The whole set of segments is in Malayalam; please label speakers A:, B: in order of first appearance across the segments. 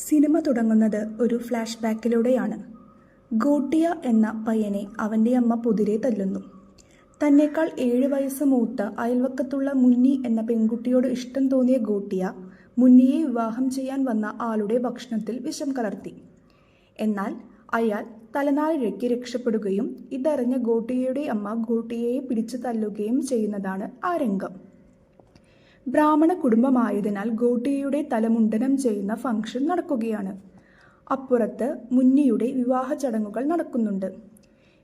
A: സിനിമ തുടങ്ങുന്നത് ഒരു ഫ്ലാഷ് ബാക്കിലൂടെയാണ്. ഗോട്ടിയ എന്ന പയ്യനെ അവൻ്റെ അമ്മ പൊതിരെ തല്ലുന്നു. തന്നേക്കാൾ 7 വയസ്സ് മൂത്ത അയൽവക്കത്തുള്ള മുന്നി എന്ന പെൺകുട്ടിയോട് ഇഷ്ടം തോന്നിയ ഗോട്ടിയ മുന്നിയെ വിവാഹം ചെയ്യാൻ വന്ന ആളുടെ ഭക്ഷണത്തിൽ വിഷം കലർത്തി. എന്നാൽ അയാൾ തലനാരിഴയ്ക്ക് രക്ഷപ്പെടുകയും ഇതറിഞ്ഞ ഗോട്ടിയയുടെ അമ്മ ഗോട്ടിയയെ പിടിച്ചു തല്ലുകയും ചെയ്യുന്നതാണ് ആ രംഗം. ബ്രാഹ്മണ കുടുംബമായതിനാൽ ഗോട്ടിയയുടെ തലമുണ്ടനം ചെയ്യുന്ന ഫംഗ്ഷൻ നടക്കുകയാണ്. അപ്പുറത്ത് മുന്നിയുടെ വിവാഹ ചടങ്ങുകൾ നടക്കുന്നുണ്ട്.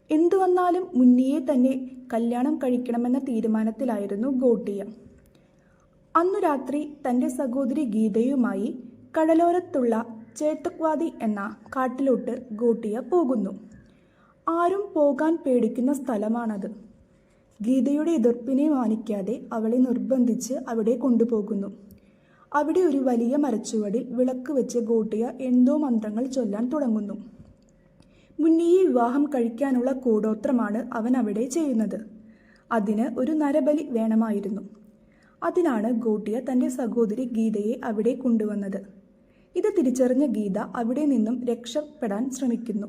A: എന്തു വന്നാലും മുന്നിയെ തന്നെ കല്യാണം കഴിക്കണമെന്ന തീരുമാനത്തിലായിരുന്നു ഗോട്ടിയ. അന്നു രാത്രി തൻ്റെ സഹോദരി ഗീതയുമായി കടലോരത്തുള്ള ചേത്തക്വാദി എന്ന കാട്ടിലോട്ട് ഗോട്ടിയ പോകുന്നു. ആരും പോകാൻ പേടിക്കുന്ന സ്ഥലമാണത്. ഗീതയുടെ എതിർപ്പിനെ മാനിക്കാതെ അവളെ നിർബന്ധിച്ച് അവിടെ കൊണ്ടുപോകുന്നു. അവിടെ ഒരു വലിയ മരച്ചുവടിൽ വിളക്ക് വെച്ച് ഗോട്ടിയ എന്തോ മന്ത്രങ്ങൾ ചൊല്ലാൻ തുടങ്ങുന്നു. മുന്നിയെ വിവാഹം കഴിക്കാനുള്ള കൂടോത്രമാണ് അവൻ അവിടെ ചെയ്യുന്നത്. അതിന് ഒരു നരബലി വേണമായിരുന്നു. അതിനാണ് ഗോട്ടിയ തൻ്റെ സഹോദരി ഗീതയെ അവിടെ കൊണ്ടുവന്നത്. ഇത് തിരിച്ചറിഞ്ഞ ഗീത അവിടെ നിന്നും രക്ഷപ്പെടാൻ ശ്രമിക്കുന്നു.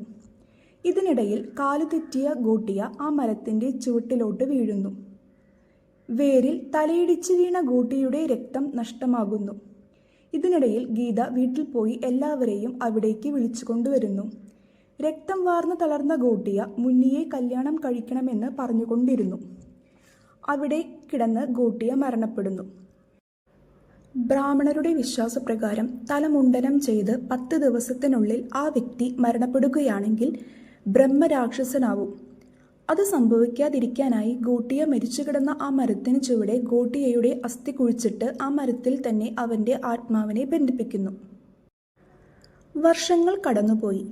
A: ഇതിനിടയിൽ കാലു തെറ്റിയ ഗോട്ടിയ ആ മരത്തിൻ്റെ ചുവട്ടിലോട്ട് വീഴുന്നു. വേരിൽ തലയിടിച്ച് വീണ ഗോട്ടിയുടെ രക്തം നഷ്ടമാകുന്നു. ഇതിനിടയിൽ ഗീത വീട്ടിൽ പോയി എല്ലാവരെയും അവിടേക്ക് വിളിച്ചുകൊണ്ടുവരുന്നു. രക്തം വാർന്നു തളർന്ന ഗോട്ടിയ മുന്നിയെ കല്യാണം കഴിക്കണമെന്ന് പറഞ്ഞുകൊണ്ടിരുന്നു. അവിടെ കിടന്ന് ഗോട്ടിയ മരണപ്പെടുന്നു. ബ്രാഹ്മണരുടെ വിശ്വാസപ്രകാരം തലമുണ്ടനം ചെയ്ത് 10 ദിവസത്തിനുള്ളിൽ ആ വ്യക്തി മരണപ്പെടുകയാണെങ്കിൽ ബ്രഹ്മരാക്ഷസനാവും. അത് സംഭവിക്കാതിരിക്കാനായി ഗോട്ടിയ മരിച്ചു കിടന്ന ആ മരത്തിന് ചുവടെ ഗോട്ടിയയുടെ അസ്ഥി കുഴിച്ചിട്ട് ആ മരത്തിൽ തന്നെ അവൻ്റെ ആത്മാവിനെ ബന്ധിപ്പിക്കുന്നു. വർഷങ്ങൾ കടന്നുപോയി.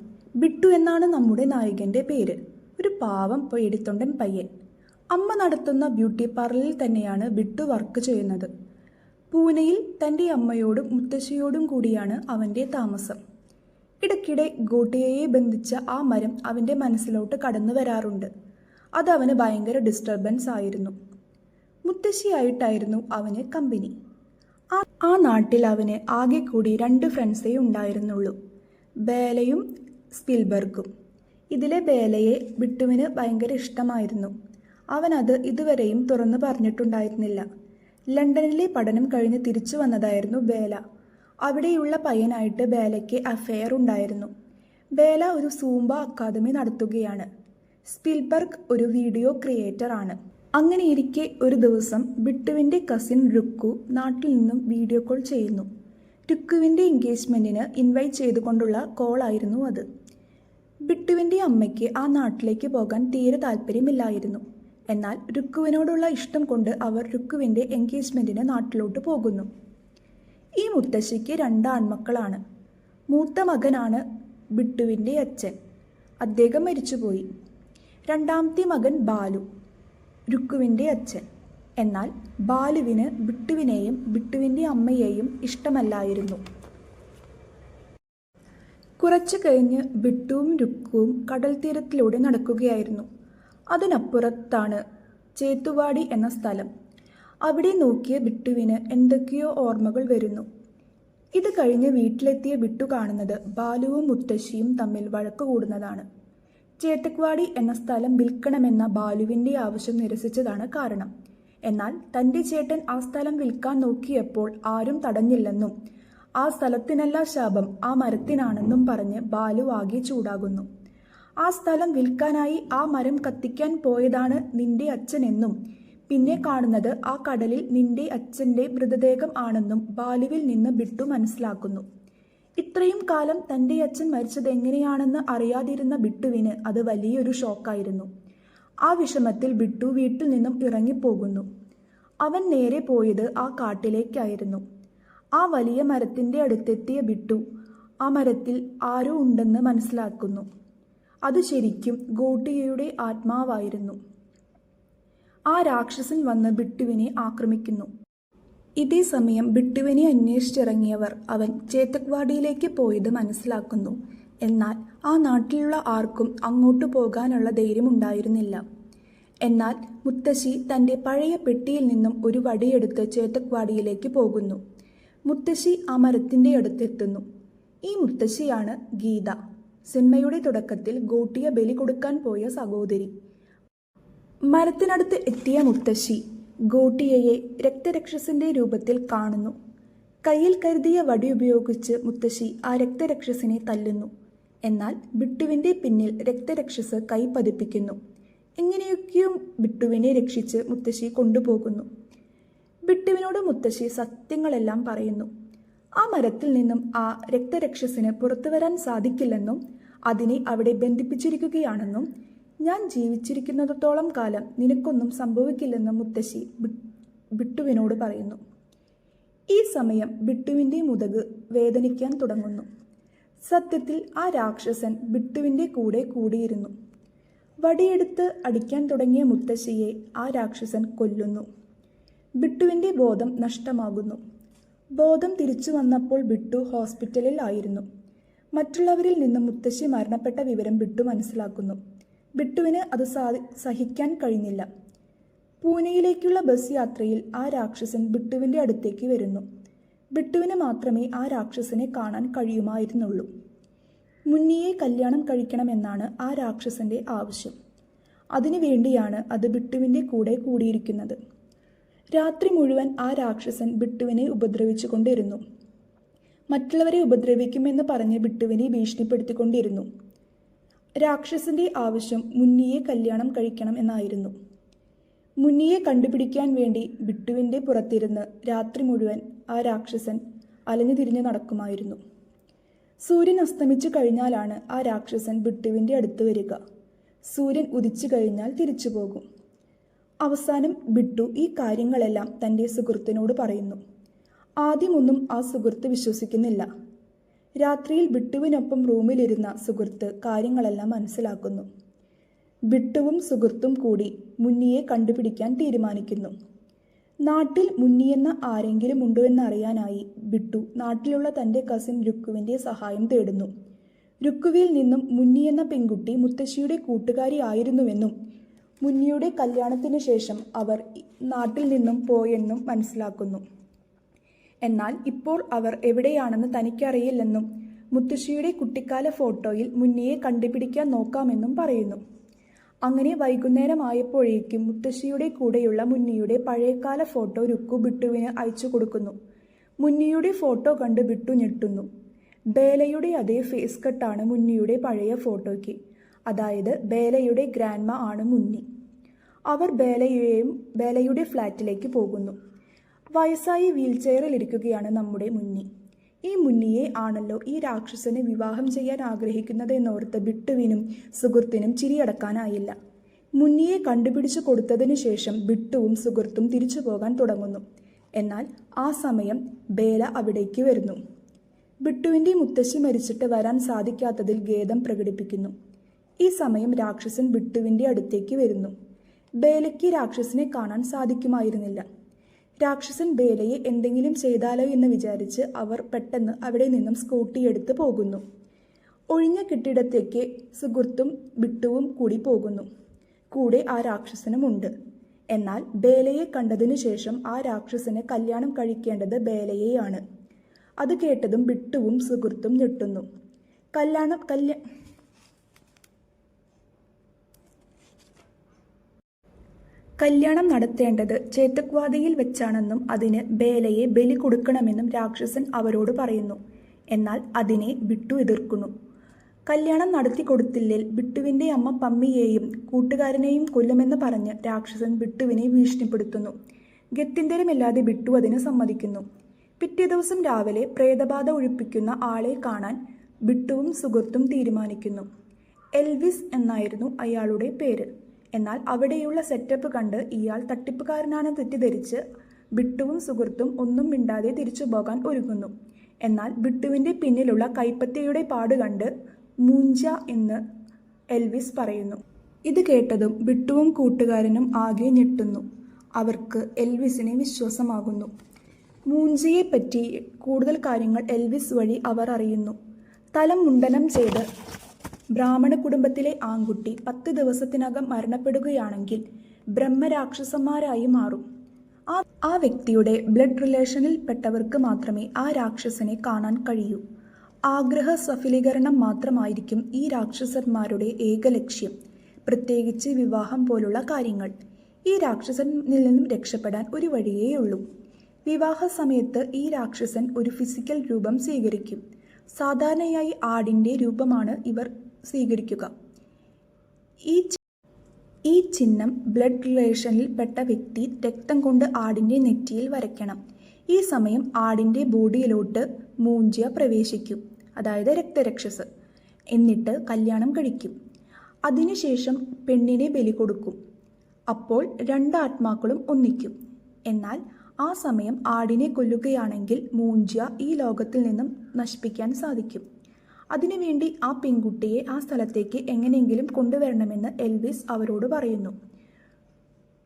A: ബിട്ടു എന്നാണ് നമ്മുടെ നായകൻ്റെ പേര്. ഒരു പാവം പേടിത്തൊണ്ടൻ പയ്യൻ. അമ്മ നടത്തുന്ന ബ്യൂട്ടി പാർലറിൽ തന്നെയാണ് ബിട്ടു വർക്ക് ചെയ്യുന്നത്. പൂനെയിൽ തൻ്റെ അമ്മയോടും മുത്തശ്ശിയോടും കൂടിയാണ് അവൻ്റെ താമസം. ഇടയ്ക്കിടെ ഗോട്ടിയയെ ബന്ധിച്ച ആ മരം അവൻ്റെ മനസ്സിലോട്ട് കടന്നു വരാറുണ്ട്. അതവന് ഭയങ്കര ഡിസ്റ്റർബൻസ് ആയിരുന്നു. മുത്തശ്ശിയായിട്ടായിരുന്നു അവന് കമ്പനി. ആ നാട്ടിൽ അവന് ആകെ കൂടി 2 ഫ്രണ്ട്സേ ഉണ്ടായിരുന്നുള്ളൂ, ബേലയും സ്പിൽബർഗും. ഇതിലെ ബേലയെ ബിട്ടുവിന് ഭയങ്കര ഇഷ്ടമായിരുന്നു. അവനത് ഇതുവരെയും തുറന്നു പറഞ്ഞിട്ടുണ്ടായിരുന്നില്ല. ലണ്ടനിലെ പഠനം കഴിഞ്ഞ് തിരിച്ചു വന്നതായിരുന്നു ബേല. അവിടെയുള്ള പയ്യനായിട്ട് ബേലയ്ക്ക് അഫെയർ ഉണ്ടായിരുന്നു. ബേല ഒരു സൂംബ അക്കാദമി നടത്തുകയാണ്. സ്പിൽബർഗ് ഒരു വീഡിയോ ക്രിയേറ്റർ ആണ്. അങ്ങനെയിരിക്കെ ഒരു ദിവസം ബിട്ടുവിൻ്റെ കസിൻ രുക്കു നാട്ടിൽ നിന്നും വീഡിയോ കോൾ ചെയ്യുന്നു. രുക്കുവിൻ്റെ എൻഗേജ്മെൻറ്റിന് ഇൻവൈറ്റ് ചെയ്തുകൊണ്ടുള്ള കോളായിരുന്നു അത്. ബിട്ടുവിൻ്റെ അമ്മയ്ക്ക് ആ നാട്ടിലേക്ക് പോകാൻ തീരെ താല്പര്യമില്ലായിരുന്നു. എന്നാൽ രുക്കുവിനോടുള്ള ഇഷ്ടം കൊണ്ട് അവർ രുക്കുവിൻ്റെ എൻഗേജ്മെൻറ്റിന് നാട്ടിലോട്ട് പോകുന്നു. ഈ മുത്തശ്ശിക്ക് 2 ആൺമക്കളാണ്. മൂത്ത മകനാണ് ബിട്ടുവിൻ്റെ അച്ഛൻ. അദ്ദേഹം മരിച്ചുപോയി. രണ്ടാമത്തെ മകൻ ബാലു, രുക്കുവിൻ്റെ അച്ഛൻ. എന്നാൽ ബാലുവിന് ബിട്ടുവിനെയും ബിട്ടുവിൻ്റെ അമ്മയെയും ഇഷ്ടമല്ലായിരുന്നു. കുറച്ചു കഴിഞ്ഞ് ബിട്ടുവും രുക്കുവും കടൽ തീരത്തിലൂടെ നടക്കുകയായിരുന്നു. അതിനപ്പുറത്താണ് ചേത്തുവാടി എന്ന സ്ഥലം. അവിടെ നോക്കിയ ബിട്ടുവിന് എന്തൊക്കെയോ ഓർമ്മകൾ വരുന്നു. ഇത് കഴിഞ്ഞ് വീട്ടിലെത്തിയ ബിട്ടു കാണുന്നത് ബാലുവും മുത്തശ്ശിയും തമ്മിൽ വഴക്ക് കൂടുന്നതാണ്. ചേത്തക്വാടി എന്ന സ്ഥലം വിൽക്കണമെന്ന ബാലുവിൻ്റെ ആവശ്യം നിരസിച്ചതാണ് കാരണം. എന്നാൽ തൻ്റെ ചേട്ടൻ ആ സ്ഥലം വിൽക്കാൻ നോക്കിയപ്പോൾ ആരും തടഞ്ഞില്ലെന്നും ആ സ്ഥലത്തിനല്ല ശാപം ആ മരത്തിനാണെന്നും പറഞ്ഞ് ബാലു ആകെ ചൂടാകുന്നു. ആ സ്ഥലം വിൽക്കാനായി ആ മരം കത്തിക്കാൻ പോയതാണ് നിന്റെ അച്ഛനെന്നും പിന്നെ കാണുന്നത് ആ കടലിൽ നിന്റെ അച്ഛൻ്റെ മൃതദേഹം ആണെന്നും ബാലുവിൽ നിന്ന് ബിട്ടു മനസ്സിലാക്കുന്നു. ഇത്രയും കാലം തൻ്റെ അച്ഛൻ മരിച്ചത് എങ്ങനെയാണെന്ന് അറിയാതിരുന്ന ബിട്ടുവിന് അത് വലിയൊരു ഷോക്കായിരുന്നു. ആ വിഷമത്തിൽ ബിട്ടു വീട്ടിൽ നിന്നും ഇറങ്ങിപ്പോകുന്നു. അവൻ നേരെ പോയത് ആ കാട്ടിലേക്കായിരുന്നു. ആ വലിയ മരത്തിൻ്റെ അടുത്തെത്തിയ ബിട്ടു ആ മരത്തിൽ ആരോ ഉണ്ടെന്ന് മനസ്സിലാക്കുന്നു. അത് ശരിക്കും ഗോട്ടിയയുടെ ആത്മാവായിരുന്നു. ആ രാക്ഷസൻ വന്ന് ബിട്ടുവിനെ ആക്രമിക്കുന്നു. ഇതേ സമയം ബിട്ടുവിനെ അന്വേഷിച്ചിറങ്ങിയവർ അവൻ ചേത്തക്വാടിയിലേക്ക് പോയത് മനസ്സിലാക്കുന്നു. എന്നാൽ ആ നാട്ടിലുള്ള ആർക്കും അങ്ങോട്ട് പോകാനുള്ള ധൈര്യമുണ്ടായിരുന്നില്ല. എന്നാൽ മുത്തശ്ശി തൻ്റെ പഴയ പെട്ടിയിൽ നിന്നും ഒരു വടിയെടുത്ത് ചേത്തക്വാടിയിലേക്ക് പോകുന്നു. മുത്തശ്ശി ആ മരത്തിൻ്റെ അടുത്തെത്തുന്നു. ഈ മുത്തശ്ശിയാണ് ഗീത, സിനിമയുടെ തുടക്കത്തിൽ ഗോട്ടിയെ ബലി കൊടുക്കാൻ പോയ സഹോദരി. മരത്തിനടുത്ത് എത്തിയ മുത്തശ്ശി ഗോട്ടിയയെ രക്തരക്ഷസിന്റെ രൂപത്തിൽ കാണുന്നു. കയ്യിൽ കരുതിയ വടി ഉപയോഗിച്ച് മുത്തശ്ശി ആ രക്തരക്ഷസിനെ തല്ലുന്നു. എന്നാൽ ബിട്ടുവിന്റെ പിന്നിൽ രക്തരക്ഷസ് കൈ പതിപ്പിക്കുന്നു. എങ്ങനെയൊക്കെയോ ബിട്ടുവിനെ രക്ഷിച്ച് മുത്തശ്ശി കൊണ്ടുപോകുന്നു. ബിട്ടുവിനോട് മുത്തശ്ശി സത്യങ്ങളെല്ലാം പറയുന്നു. ആ മരത്തിൽ നിന്നും ആ രക്തരക്ഷസിന് പുറത്തു വരാൻ സാധിക്കില്ലെന്നും അതിനെ അവിടെ ബന്ധിപ്പിച്ചിരിക്കുകയാണെന്നും ഞാൻ ജീവിച്ചിരിക്കുന്നിടത്തോളം കാലം നിനക്കൊന്നും സംഭവിക്കില്ലെന്നും മുത്തശ്ശി ബിട്ടുവിനോട് പറയുന്നു. ഈ സമയം ബിട്ടുവിന്റെ മുതുക് വേദനിക്കാൻ തുടങ്ങുന്നു. സത്യത്തിൽ ആ രാക്ഷസൻ ബിട്ടുവിന്റെ കൂടെ കൂടിയിരുന്നു. വടിയെടുത്ത് അടിക്കാൻ തുടങ്ങിയ മുത്തശ്ശിയെ ആ രാക്ഷസൻ കൊല്ലുന്നു. ബിട്ടുവിന്റെ ബോധം നഷ്ടമാകുന്നു. ബോധം തിരിച്ചു വന്നപ്പോൾ ബിട്ടു ഹോസ്പിറ്റലിൽ ആയിരുന്നു. മറ്റുള്ളവരിൽ നിന്നും മുത്തശ്ശി മരണപ്പെട്ട വിവരം ബിട്ടു മനസ്സിലാക്കുന്നു. ബിട്ടുവിന് അത് സഹിക്കാൻ കഴിഞ്ഞില്ല. പൂനെയിലേക്കുള്ള ബസ് യാത്രയിൽ ആ രാക്ഷസൻ ബിട്ടുവിന്റെ അടുത്തേക്ക് വരുന്നു. ബിട്ടുവിന് മാത്രമേ ആ രാക്ഷസനെ കാണാൻ കഴിയുമായിരുന്നുള്ളൂ. മുന്നിയെ കല്യാണം കഴിക്കണമെന്നാണ് ആ രാക്ഷസന്റെ ആവശ്യം. അതിനുവേണ്ടിയാണ് അത് ബിട്ടുവിന്റെ കൂടെ കൂടിയിരിക്കുന്നത്. രാത്രി മുഴുവൻ ആ രാക്ഷസൻ ബിട്ടുവിനെ ഉപദ്രവിച്ചു കൊണ്ടിരുന്നു. മറ്റുള്ളവരെ ഉപദ്രവിക്കുമെന്ന് പറഞ്ഞ് ബിട്ടുവിനെ ഭീഷണിപ്പെടുത്തിക്കൊണ്ടിരുന്നു. രാക്ഷസന്റെ ആവശ്യം മുന്നിയെ കല്യാണം കഴിക്കണം എന്നായിരുന്നു. മുന്നിയെ കണ്ടുപിടിക്കാൻ വേണ്ടി ബിട്ടുവിന്റെ പുറത്തിരുന്ന് രാത്രി മുഴുവൻ ആ രാക്ഷസൻ അലഞ്ഞു തിരിഞ്ഞു നടക്കുമായിരുന്നു. സൂര്യൻ അസ്തമിച്ചു കഴിഞ്ഞാലാണ് ആ രാക്ഷസൻ ബിട്ടുവിന്റെ അടുത്ത് വരിക. സൂര്യൻ ഉദിച്ചു കഴിഞ്ഞാൽ തിരിച്ചു പോകും. അവസാനം ബിട്ടു ഈ കാര്യങ്ങളെല്ലാം തൻ്റെ സുഹൃത്തിനോട് പറയുന്നു. ആദ്യമൊന്നും ആ സുഹൃത്ത് വിശ്വസിക്കുന്നില്ല. രാത്രിയിൽ ബിട്ടുവിനൊപ്പം റൂമിലിരുന്ന സുഹൃത്ത് കാര്യങ്ങളെല്ലാം മനസ്സിലാക്കുന്നു. ബിട്ടുവും സുഹൃത്തും കൂടി മുന്നിയെ കണ്ടുപിടിക്കാൻ തീരുമാനിക്കുന്നു. നാട്ടിൽ മുന്നിയെന്ന ആരെങ്കിലും ഉണ്ടോ എന്നറിയാനായി ബിട്ടു നാട്ടിലുള്ള തൻ്റെ കസിൻ രുക്കുവിൻ്റെ സഹായം തേടുന്നു. രുക്കുവിൽ നിന്നും മുന്നിയെന്ന പെൺകുട്ടി മുത്തശ്ശിയുടെ കൂട്ടുകാരി ആയിരുന്നുവെന്നും മുന്നിയുടെ കല്യാണത്തിനു ശേഷം അവർ നാട്ടിൽ നിന്നും പോയെന്നും മനസ്സിലാക്കുന്നു. എന്നാൽ ഇപ്പോൾ അവർ എവിടെയാണെന്ന് തനിക്കറിയില്ലെന്നും മുത്തശ്ശിയുടെ കുട്ടിക്കാല ഫോട്ടോയിൽ മുന്നിയെ കണ്ടുപിടിക്കാൻ നോക്കാമെന്നും പറയുന്നു. അങ്ങനെ വൈകുന്നേരമായപ്പോഴേക്കും മുത്തശ്ശിയുടെ കൂടെയുള്ള മുന്നിയുടെ പഴയകാല ഫോട്ടോ രുക്കു ബിട്ടുവിന് അയച്ചു കൊടുക്കുന്നു. മുന്നിയുടെ ഫോട്ടോ കണ്ട് ബിട്ടു ഞെട്ടുന്നു. ബേലയുടെ അതേ ഫേസ് കട്ടാണ് മുന്നിയുടെ പഴയ ഫോട്ടോയ്ക്ക്. അതായത് ബേലയുടെ ഗ്രാൻഡ്മ ആണ് മുന്നി. അവർ ബേലയുടെ ഫ്ലാറ്റിലേക്ക് പോകുന്നു. വയസ്സായി വീൽചെയറിൽ ഇരിക്കുകയാണ് നമ്മുടെ മുന്നി. ഈ മുന്നിയെ ആണല്ലോ ഈ രാക്ഷസനെ വിവാഹം ചെയ്യാൻ ആഗ്രഹിക്കുന്നതെന്നോർത്ത് ബിട്ടുവിനും സുഹൃത്തിനും ചിരിയടക്കാനായില്ല. മുന്നിയെ കണ്ടുപിടിച്ചു കൊടുത്തതിനു ശേഷം ബിട്ടുവും സുഹൃത്തും തിരിച്ചു പോകാൻ തുടങ്ങുന്നു. എന്നാൽ ആ സമയം ബേല അവിടേക്ക് വരുന്നു. ബിട്ടുവിൻ്റെ മുത്തശ്ശി മരിച്ചിട്ട് വരാൻ സാധിക്കാത്തതിൽ ഖേദം പ്രകടിപ്പിക്കുന്നു. ഈ സമയം രാക്ഷസൻ ബിട്ടുവിൻ്റെ അടുത്തേക്ക് വരുന്നു. ബേലയ്ക്ക് രാക്ഷസനെ കാണാൻ സാധിക്കുമായിരുന്നില്ല. രാക്ഷസൻ ബേലയെ എന്തെങ്കിലും ചെയ്താലോ എന്ന് വിചാരിച്ച് അവർ പെട്ടെന്ന് അവിടെ നിന്നും സ്കൂട്ടി എടുത്ത് പോകുന്നു. ഒഴിഞ്ഞ കെട്ടിടത്തേക്ക് സുഹൃത്തും ബിട്ടുവും കൂടി പോകുന്നു. കൂടെ ആ രാക്ഷസനുമുണ്ട്. എന്നാൽ ബേലയെ കണ്ടതിനു ശേഷം ആ രാക്ഷസന് കല്യാണം കഴിക്കേണ്ടത് ബേലയെയാണ്. അത് കേട്ടതും ബിട്ടുവും സുഹൃത്തും ഞെട്ടുന്നു. കല്യാണം നടത്തേണ്ടത് ചേതക്വാദിയിൽ വെച്ചാണെന്നും അതിന് ബേലയെ ബലി കൊടുക്കണമെന്നും രാക്ഷസൻ അവരോട് പറയുന്നു. എന്നാൽ അതിനെ ബിട്ടു എതിർക്കുന്നു. കല്യാണം നടത്തി കൊടുത്തില്ലേൽ ബിട്ടുവിൻ്റെ അമ്മ പമ്മിയെയും കൂട്ടുകാരനെയും കൊല്ലുമെന്ന് പറഞ്ഞ് രാക്ഷസൻ ബിട്ടുവിനെ ഭീഷണിപ്പെടുത്തുന്നു. ഗത്യന്തരമില്ലാതെ ബിട്ടു അതിന് സമ്മതിക്കുന്നു. പിറ്റേ ദിവസം രാവിലെ പ്രേതബാധ ഒഴിപ്പിക്കുന്ന ആളെ കാണാൻ ബിട്ടുവും സുഹൃത്തും തീരുമാനിക്കുന്നു. എൽവിസ് എന്നായിരുന്നു അയാളുടെ പേര്. എന്നാൽ അവിടെയുള്ള സെറ്റപ്പ് കണ്ട് ഇയാൾ തട്ടിപ്പുകാരനാണെന്ന് തെറ്റിദ്ധരിച്ച് ബിട്ടുവും സുഹൃത്തും ഒന്നും മിണ്ടാതെ തിരിച്ചു പോകാൻ ഒരുങ്ങുന്നു. എന്നാൽ ബിട്ടുവിൻ്റെ പിന്നിലുള്ള കൈപ്പത്തിയുടെ പാട് കണ്ട് മൂഞ്ച എന്ന് എൽവിസ് പറയുന്നു. ഇത് കേട്ടതും ബിട്ടുവും കൂട്ടുകാരനും ആകെ ഞെട്ടുന്നു. അവർക്ക് എൽവിസിനെ വിശ്വാസമാകുന്നു. മൂഞ്ചയെപ്പറ്റി കൂടുതൽ കാര്യങ്ങൾ എൽവിസ് വഴി അവർ അറിയുന്നു. തലം മുണ്ടനം ചെയ്ത് ബ്രാഹ്മണ കുടുംബത്തിലെ ആൺകുട്ടി 10 ദിവസത്തിനകം മരണപ്പെടുകയാണെങ്കിൽ ബ്രഹ്മരാക്ഷസന്മാരായി മാറും. ആ വ്യക്തിയുടെ ബ്ലഡ് റിലേഷനിൽ പെട്ടവർക്ക് മാത്രമേ ആ രാക്ഷസനെ കാണാൻ കഴിയൂ. ആഗ്രഹ സഫലീകരണം മാത്രമായിരിക്കും ഈ രാക്ഷസന്മാരുടെ ഏക ലക്ഷ്യം, പ്രത്യേകിച്ച് വിവാഹം പോലുള്ള കാര്യങ്ങൾ. ഈ രാക്ഷസനിൽ നിന്നും രക്ഷപ്പെടാൻ ഒരു വഴിയേയുള്ളൂ. വിവാഹ സമയത്ത് ഈ രാക്ഷസൻ ഒരു ഫിസിക്കൽ രൂപം സ്വീകരിക്കും. സാധാരണയായി ആടിൻ്റെ രൂപമാണ് ഇവർ സ്വീകരിക്കുക. ഈ ചിഹ്നം ബ്ലഡ് റിലേഷനിൽ പെട്ട വ്യക്തി രക്തം കൊണ്ട് ആടിൻ്റെ നെറ്റിയിൽ വരയ്ക്കണം. ഈ സമയം ആടിൻ്റെ ബോഡിയിലോട്ട് മൂഞ്ചിയ പ്രവേശിക്കും, അതായത് രക്തരക്ഷസ്. എന്നിട്ട് കല്യാണം കഴിക്കും. അതിനുശേഷം പെണ്ണിനെ ബലി കൊടുക്കും. അപ്പോൾ രണ്ട് ആത്മാക്കളും ഒന്നിക്കും. എന്നാൽ ആ സമയം ആടിനെ കൊല്ലുകയാണെങ്കിൽ മൂഞ്ചിയ ഈ ലോകത്തിൽ നിന്നും നശിപ്പിക്കാൻ സാധിക്കും. അതിനുവേണ്ടി ആ പെൺകുട്ടിയെ ആ സ്ഥലത്തേക്ക് എങ്ങനെയെങ്കിലും കൊണ്ടുവരണമെന്ന് എൽവിസ് അവരോട് പറയുന്നു.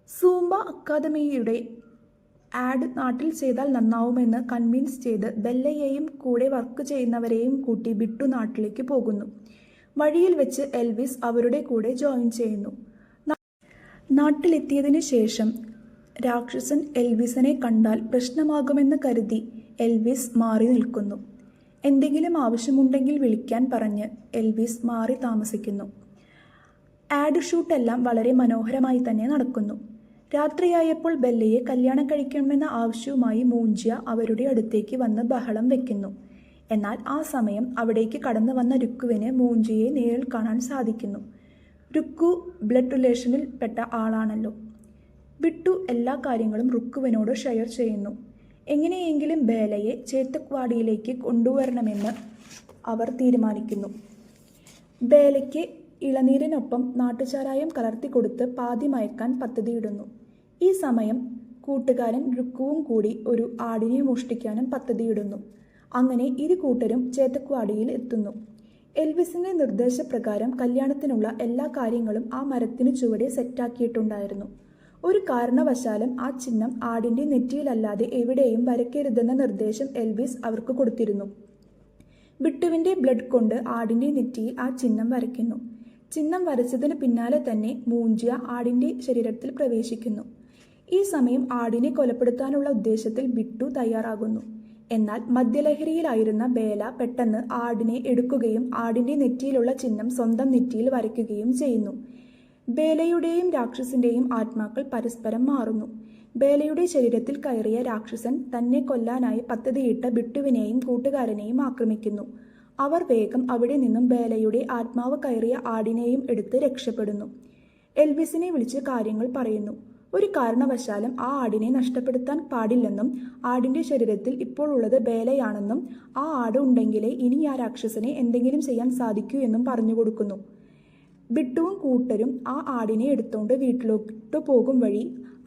A: സൂംബ അക്കാദമിയുടെ ആഡ് നാട്ടിൽ ചെയ്താൽ നന്നാവുമെന്ന് കൺവിൻസ് ചെയ്ത് ബെല്ലയെയും കൂടെ വർക്ക് ചെയ്യുന്നവരെയും കൂട്ടി ബിട്ടു നാട്ടിലേക്ക് പോകുന്നു. വഴിയിൽ വെച്ച് എൽവിസ് അവരുടെ കൂടെ ജോയിൻ ചെയ്യുന്നു. നാട്ടിലെത്തിയതിനു ശേഷം രാക്ഷസൻ എൽവിസിനെ കണ്ടാൽ പ്രശ്നമാകുമെന്ന് കരുതി എൽവിസ് മാറി നിൽക്കുന്നു. എന്തെങ്കിലും ആവശ്യമുണ്ടെങ്കിൽ വിളിക്കാൻ പറഞ്ഞ് എൽവിസ് മാറി താമസിക്കുന്നു. ആഡ് ഷൂട്ടെല്ലാം വളരെ മനോഹരമായി തന്നെ നടക്കുന്നു. രാത്രിയായപ്പോൾ ബെല്ലയെ കല്യാണം കഴിക്കണമെന്ന ആവശ്യവുമായി മൂഞ്ചിയ അവരുടെ അടുത്തേക്ക് വന്ന് ബഹളം വെക്കുന്നു. എന്നാൽ ആ സമയം അവിടേക്ക് കടന്നു വന്ന രുക്കുവിന് മൂഞ്ചിയെ നേരിൽ കാണാൻ സാധിക്കുന്നു. രുക്കു ബ്ലഡ് റിലേഷനിൽ പെട്ട ആളാണല്ലോ. ബിട്ടു എല്ലാ കാര്യങ്ങളും റുക്കുവിനോട് ഷെയർ ചെയ്യുന്നു. എങ്ങനെയെങ്കിലും ബേലയെ ചേത്തക്വാടിയിലേക്ക് കൊണ്ടുവരണമെന്ന് അവർ തീരുമാനിക്കുന്നു. ബേലയ്ക്ക് ഇളനീരിനൊപ്പം നാട്ടുചാരായം കലർത്തിക്കൊടുത്ത് പാതി മയക്കാൻ പദ്ധതിയിടുന്നു. ഈ സമയം കൂട്ടുകാരൻ രുക്കുവും കൂടി ഒരു ആടിനെ മോഷ്ടിക്കാനും പദ്ധതിയിടുന്നു. അങ്ങനെ ഇരു കൂട്ടരും ചേത്തക്വാടിയിൽ എത്തുന്നു. എൽവിസിന്റെ നിർദ്ദേശപ്രകാരം കല്യാണത്തിനുള്ള എല്ലാ കാര്യങ്ങളും ആ മരത്തിനു ചുവടെ സെറ്റാക്കിയിട്ടുണ്ടായിരുന്നു. ഒരു കാരണവശാലും ആ ചിഹ്നം ആടിൻ്റെ നെറ്റിയിലല്ലാതെ എവിടെയും വരയ്ക്കരുതെന്ന നിർദ്ദേശം എൽവിസ് അവർക്ക് കൊടുത്തിരുന്നു. ബിട്ടുവിൻ്റെ ബ്ലഡ് കൊണ്ട് ആടിൻ്റെ നെറ്റിയിൽ ആ ചിഹ്നം വരയ്ക്കുന്നു. ചിഹ്നം വരച്ചതിന് പിന്നാലെ തന്നെ മൂഞ്ചിയ ആടിൻ്റെ ശരീരത്തിൽ പ്രവേശിക്കുന്നു. ഈ സമയം ആടിനെ കൊലപ്പെടുത്താനുള്ള ഉദ്ദേശത്തിൽ ബിട്ടു തയ്യാറാകുന്നു. എന്നാൽ മദ്യലഹരിയിലായിരുന്ന ബേല പെട്ടെന്ന് ആടിനെ എടുക്കുകയും ആടിൻ്റെ നെറ്റിയിലുള്ള ചിഹ്നം സ്വന്തം നെറ്റിയിൽ വരയ്ക്കുകയും ചെയ്യുന്നു. ബേലയുടെയും രാക്ഷസിന്റെയും ആത്മാക്കൾ പരസ്പരം മാറുന്നു. ബേലയുടെ ശരീരത്തിൽ കയറിയ രാക്ഷസൻ തന്നെ കൊല്ലാനായി പദ്ധതിയിട്ട ബിട്ടുവിനെയും കൂട്ടുകാരനെയും ആക്രമിക്കുന്നു. അവർ വേഗം അവിടെ നിന്നും ബേലയുടെ ആത്മാവ് കയറിയ ആടിനെയും എടുത്ത് രക്ഷപ്പെടുന്നു. എൽവിസിനെ വിളിച്ച് കാര്യങ്ങൾ പറയുന്നു. ഒരു കാരണവശാലും ആ ആടിനെ നഷ്ടപ്പെടുത്താൻ പാടില്ലെന്നും ആടിന്റെ ശരീരത്തിൽ ഇപ്പോൾ ഉള്ളത് ബേലയാണെന്നും ആ ആട് ഉണ്ടെങ്കിലേ ഇനി ആ രാക്ഷസനെ എന്തെങ്കിലും ചെയ്യാൻ സാധിക്കൂ എന്നും പറഞ്ഞു കൊടുക്കുന്നു. ബിട്ടുവും കൂട്ടരും ആ ആടിനെ എടുത്തുകൊണ്ട് വീട്ടിലോട്ട് പോകും വഴി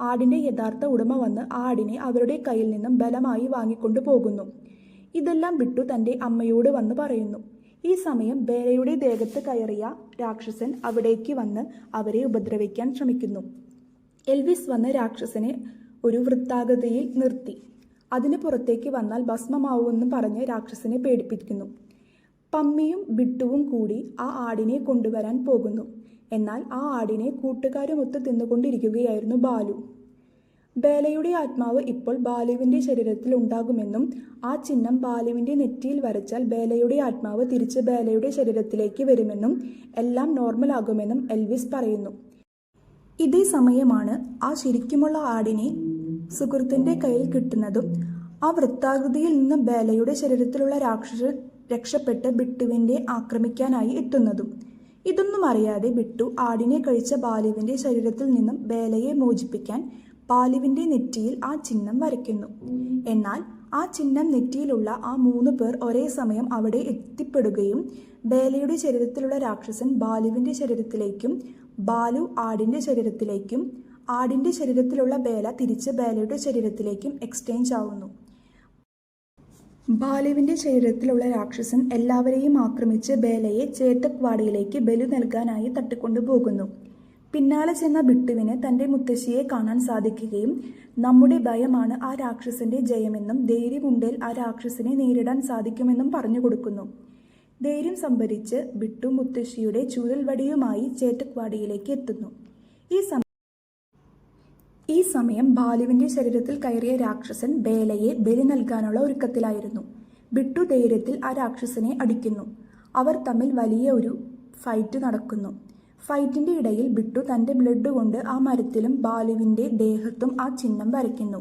A: ആടിന്റെ യഥാർത്ഥ ഉടമ വന്ന് ആടിനെ അവരുടെ കയ്യിൽ നിന്നും ബലമായി വാങ്ങിക്കൊണ്ടു പോകുന്നു. ഇതെല്ലാം ബിട്ടു തൻ്റെ അമ്മയോട് വന്ന് പറയുന്നു. ഈ സമയം ബേലയുടെ ദേഹത്ത് കയറിയ രാക്ഷസൻ അവിടേക്ക് വന്ന് അവരെ ഉപദ്രവിക്കാൻ ശ്രമിക്കുന്നു. എൽവിസ് വന്ന് രാക്ഷസനെ ഒരു വൃത്താകൃതിയിൽ നിർത്തി. അതിന് പുറത്തേക്ക് വന്നാൽ ഭസ്മമാവുമെന്ന് പറഞ്ഞ് രാക്ഷസനെ പേടിപ്പിക്കുന്നു. പമ്മിയും ബിട്ടുവും കൂടി ആ ആടിനെ കൊണ്ടുവരാൻ പോകുന്നു. എന്നാൽ ആ ആടിനെ കൂട്ടുകാരുമൊത്ത് തിന്നുകൊണ്ടിരിക്കുകയായിരുന്നു ബാലു. ബേലയുടെ ആത്മാവ് ഇപ്പോൾ ബാലുവിൻ്റെ ശരീരത്തിൽ ഉണ്ടാകുമെന്നും ആ ചിഹ്നം ബാലുവിൻ്റെ നെറ്റിയിൽ വരച്ചാൽ ബേലയുടെ ആത്മാവ് തിരിച്ച് ബേലയുടെ ശരീരത്തിലേക്ക് വരുമെന്നും എല്ലാം നോർമൽ ആകുമെന്നും എൽവിസ് പറയുന്നു. ഇതേ സമയമാണ് ആ ശരിക്കുമുള്ള ആടിനെ സുഹൃത്തിൻ്റെ കയ്യിൽ കിട്ടുന്നതും ആ വൃത്താകൃതിയിൽ നിന്ന് ബേലയുടെ ശരീരത്തിലുള്ള രാക്ഷസൻ രക്ഷപ്പെട്ട് ബിട്ടുവിനെ ആക്രമിക്കാനായി എത്തുന്നതും. ഇതൊന്നും അറിയാതെ ബിട്ടു ആടിനെ കഴിച്ച ബാലുവിൻ്റെ ശരീരത്തിൽ നിന്നും ബേലയെ മോചിപ്പിക്കാൻ ബാലുവിൻ്റെ നെറ്റിയിൽ ആ ചിഹ്നം വരയ്ക്കുന്നു. എന്നാൽ ആ ചിഹ്നം നെറ്റിയിലുള്ള ആ 3 പേർ ഒരേ സമയം അവിടെ എത്തിപ്പെടുകയും ബേലയുടെ ശരീരത്തിലുള്ള രാക്ഷസൻ ബാലുവിൻ്റെ ശരീരത്തിലേക്കും ബാലു ആടിൻ്റെ ശരീരത്തിലേക്കും ആടിൻ്റെ ശരീരത്തിലുള്ള ബേല തിരിച്ച് ബേലയുടെ ശരീരത്തിലേക്കും എക്സ്ചേഞ്ച് ആവുന്നു. ബാലുവിൻ്റെ ശരീരത്തിലുള്ള രാക്ഷസൻ എല്ലാവരെയും ആക്രമിച്ച് ബേലയെ ചേത്തക്വാടിയിലേക്ക് ബലി നൽകാനായി തട്ടിക്കൊണ്ടുപോകുന്നു. പിന്നാലെ ചെന്ന ബിട്ടുവിന് തൻ്റെ മുത്തശ്ശിയെ കാണാൻ സാധിക്കുകയും നമ്മുടെ ഭയമാണ് ആ രാക്ഷസന്റെ ജയമെന്നും ധൈര്യമുണ്ടേൽ ആ രാക്ഷസനെ നേരിടാൻ സാധിക്കുമെന്നും പറഞ്ഞു കൊടുക്കുന്നു. ധൈര്യം സംഭരിച്ച് ബിട്ടു മുത്തശ്ശിയുടെ ചൂരൽ വടിയുമായി ചേത്തക്വാടിയിലേക്ക് എത്തുന്നു. ഈ സമയം ബാലുവിൻ്റെ ശരീരത്തിൽ കയറിയ രാക്ഷസൻ ബേലയെ ബലി നൽകാനുള്ള ഒരുക്കത്തിലായിരുന്നു. ബിട്ടു ധൈര്യത്തിൽ ആ രാക്ഷസനെ അടിക്കുന്നു. അവർ തമ്മിൽ വലിയ ഒരു ഫൈറ്റ് നടക്കുന്നു. ഫൈറ്റിന്റെ ഇടയിൽ ബിട്ടു തന്റെ ബ്ലഡ് കൊണ്ട് ആ മരത്തിലും ബാലുവിന്റെ ദേഹത്തും ആ ചിഹ്നം വരയ്ക്കുന്നു.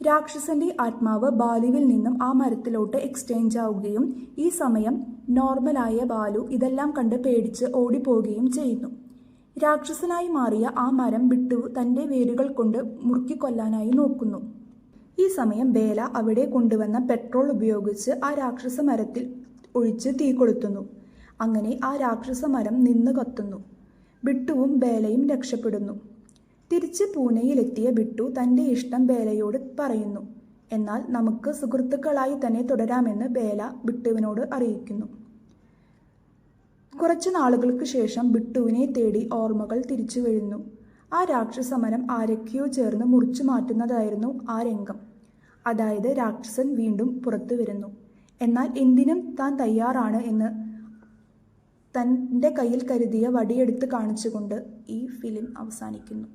A: രാക്ഷസന്റെ ആത്മാവ് ബാലുവിൽ നിന്നും ആ മരത്തിലോട്ട് എക്സ്ചേഞ്ച് ആവുകയും ഈ സമയം നോർമലായ ബാലു ഇതെല്ലാം കണ്ട് പേടിച്ച് ഓടിപ്പോവുകയും ചെയ്യുന്നു. രാക്ഷസനായി മാറിയ ആ മരം ബിട്ടു തന്റെ വേരുകൾ കൊണ്ട് മുറുക്കിക്കൊല്ലാനായി നോക്കുന്നു. ഈ സമയം ബേല അവിടെ കൊണ്ടുവന്ന പെട്രോൾ ഉപയോഗിച്ച് ആ രാക്ഷസ മരത്തിൽ ഒഴിച്ച് തീ കൊളുത്തുന്നു. അങ്ങനെ ആ രാക്ഷസ മരം നിന്ന് കത്തുന്നു. ബിട്ടുവും ബേലയും രക്ഷപ്പെടുന്നു. തിരിച്ച് പൂനെയിലെത്തിയ ബിട്ടു തന്റെ ഇഷ്ടം ബേലയോട് പറയുന്നു. എന്നാൽ നമുക്ക് സുഹൃത്തുക്കളായി തന്നെ തുടരാമെന്ന് ബേല ബിട്ടുവിനോട് അറിയിക്കുന്നു. കുറച്ചു നാളുകൾക്ക് ശേഷം ബിട്ടുവിനെ തേടി ഓർമ്മകൾ തിരിച്ചു വീഴുന്നു. ആ രാക്ഷസമരം ആരൊക്കെയോ ചേർന്ന് മുറിച്ചു മാറ്റുന്നതായിരുന്നു ആ രംഗം. അതായത് രാക്ഷസൻ വീണ്ടും പുറത്തു വരുന്നു. എന്നാൽ എന്തിനും താൻ തയ്യാറാണ് എന്ന് തൻ്റെ കയ്യിൽ കരുതിയ വടിയെടുത്ത് കാണിച്ചുകൊണ്ട് ഈ ഫിലിം അവസാനിക്കുന്നു.